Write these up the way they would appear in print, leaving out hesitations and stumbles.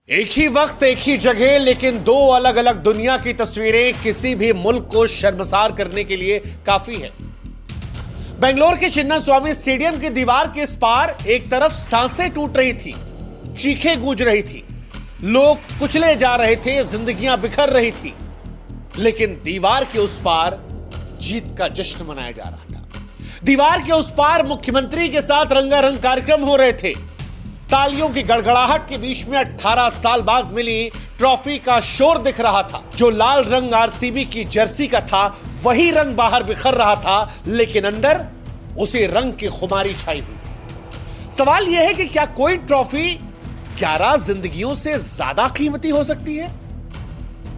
एक ही वक्त एक ही जगह लेकिन दो अलग अलग दुनिया की तस्वीरें किसी भी मुल्क को शर्मसार करने के लिए काफी है। बेंगलोर के चिन्नास्वामी स्टेडियम की दीवार के इस पार एक तरफ सांसें टूट रही थी, चीखें गूंज रही थी, लोग कुचले जा रहे थे, जिंदगियां बिखर रही थी, लेकिन दीवार के उस पार जीत का जश्न मनाया जा रहा था। दीवार के उस पार मुख्यमंत्री के साथ रंगारंग कार्यक्रम हो रहे थे। तालियों की गड़गड़ाहट के बीच में 18 साल बाद मिली ट्रॉफी का शोर दिख रहा था। जो लाल रंग आरसीबी की जर्सी का था वही रंग बाहर बिखर रहा था, लेकिन अंदर उसी रंग की खुमारी छाई हुई थी। सवाल यह है कि क्या कोई ट्रॉफी 11 जिंदगियों से ज्यादा कीमती हो सकती है?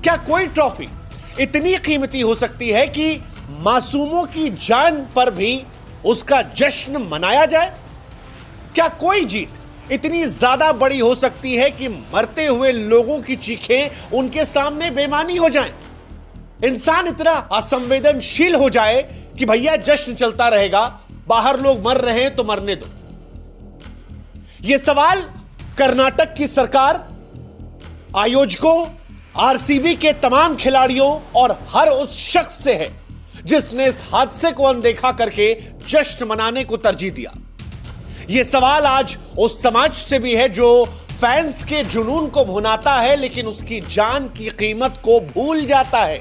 क्या कोई ट्रॉफी इतनी कीमती हो सकती है कि मासूमों की जान पर भी उसका जश्न मनाया जाए? क्या कोई जीत इतनी ज्यादा बड़ी हो सकती है कि मरते हुए लोगों की चीखें उनके सामने बेमानी हो जाएं? इंसान इतना असंवेदनशील हो जाए कि भैया जश्न चलता रहेगा, बाहर लोग मर रहे हैं तो मरने दो। यह सवाल कर्नाटक की सरकार, आयोजकों, आरसीबी के तमाम खिलाड़ियों और हर उस शख्स से है जिसने इस हादसे को अनदेखा करके जश्न मनाने को तरजीह दिया। यह सवाल आज उस समाज से भी है जो फैंस के जुनून को भुनाता है लेकिन उसकी जान की कीमत को भूल जाता है।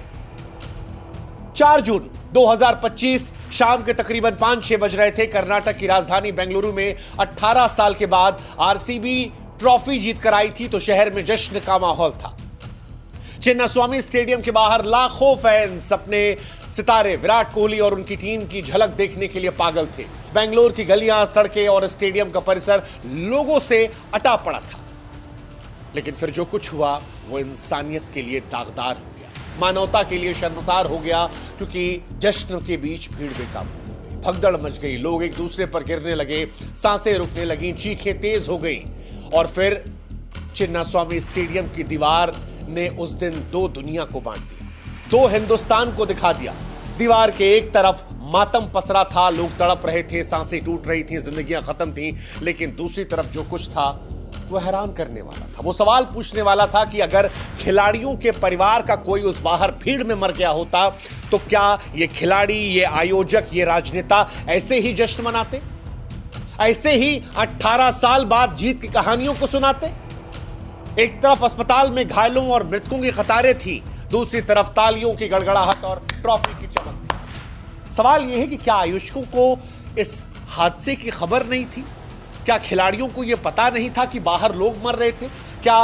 4 जून 2025 शाम के तकरीबन 5-6 बज रहे थे। कर्नाटक की राजधानी बेंगलुरु में 18 साल के बाद आरसीबी ट्रॉफी जीत कर आई थी तो शहर में जश्न का माहौल था। चिन्नास्वामी स्टेडियम के बाहर लाखों फैंस अपने सितारे विराट कोहली और उनकी टीम की झलक देखने के लिए पागल थे। बेंगलोर की गलियां, सड़कें और स्टेडियम का परिसर लोगों से अटा पड़ा था। लेकिन फिर जो कुछ हुआ वो इंसानियत के लिए दागदार हो गया, मानवता के लिए शर्मसार हो गया, क्योंकि जश्न के बीच भीड़ बेकाबू हो गई, भगदड़ मच गई, लोग एक दूसरे पर गिरने लगे, सांसें रुकने लगी, चीखें तेज हो गई और फिर चिन्नास्वामी स्टेडियम की दीवार ने उस दिन दो दुनिया को बांट दिया, दो हिंदुस्तान को दिखा दिया। दीवार के एक तरफ मातम पसरा था, लोग तड़प रहे थे, सांसें टूट रही थी, जिंदगियां खत्म थी, लेकिन दूसरी तरफ जो कुछ था वो हैरान करने वाला था। वो सवाल पूछने वाला था कि अगर खिलाड़ियों के परिवार का कोई उस बाहर भीड़ में मर गया होता तो क्या ये खिलाड़ी, ये आयोजक, ये राजनेता ऐसे ही जश्न मनाते? ऐसे ही 18 साल बाद जीत की कहानियों को सुनाते? एक तरफ अस्पताल में घायलों और मृतकों की कतारें थी, दूसरी तरफ तालियों की गड़गड़ाहट और ट्रॉफी की चमक थी। सवाल यह है कि क्या आयोजकों को इस हादसे की खबर नहीं थी? क्या खिलाड़ियों को यह पता नहीं था कि बाहर लोग मर रहे थे? क्या